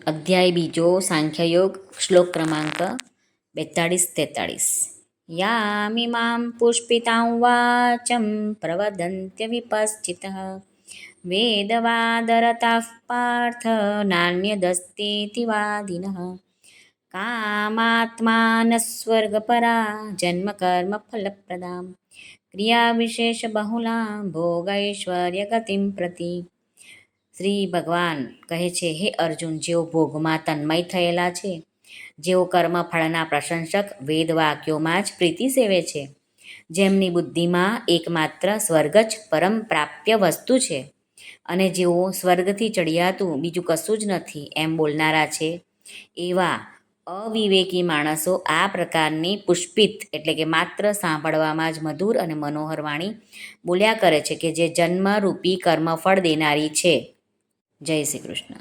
અધ્યાય બીજો સાંખ્યયોગ શ્લોક ક્રમાંક 42-43. યામિમાં પુષ્પિતાં વાચમ પ્રવદન્ત્ય વિપશ્ચિતઃ વેદવાદરતાઃ પાર્થ નાન્યદસ્તીતિ વાદિનઃ કામાત્માનસ્વર્ગપરા જન્મકર્મફલપ્રદાં ક્રિયાવિશેષબહુલાં ભોગૈશ્વર્યગતિં પ્રતિ. શ્રી ભગવાન કહે છે, હે અર્જુન, જેઓ ભોગમાં તન્મય થયેલા છે, જેઓ કર્મફળના પ્રશંસક વેદવાક્યોમાં જ પ્રીતિ સેવે છે, જેમની બુદ્ધિમાં એકમાત્ર સ્વર્ગ જ પરમ પ્રાપ્ય વસ્તુ છે, અને જેઓ સ્વર્ગથી ચડિયાતું બીજું કશું જ નથી એમ બોલનારા છે, એવા અવિવેકી માણસો આ પ્રકારની પુષ્પિત એટલે કે માત્ર સાંભળવામાં જ મધુર અને મનોહર વાણી બોલ્યા કરે છે કે જે જન્મરૂપી કર્મફળ દેનારી છે. જય શ્રી કૃષ્ણ.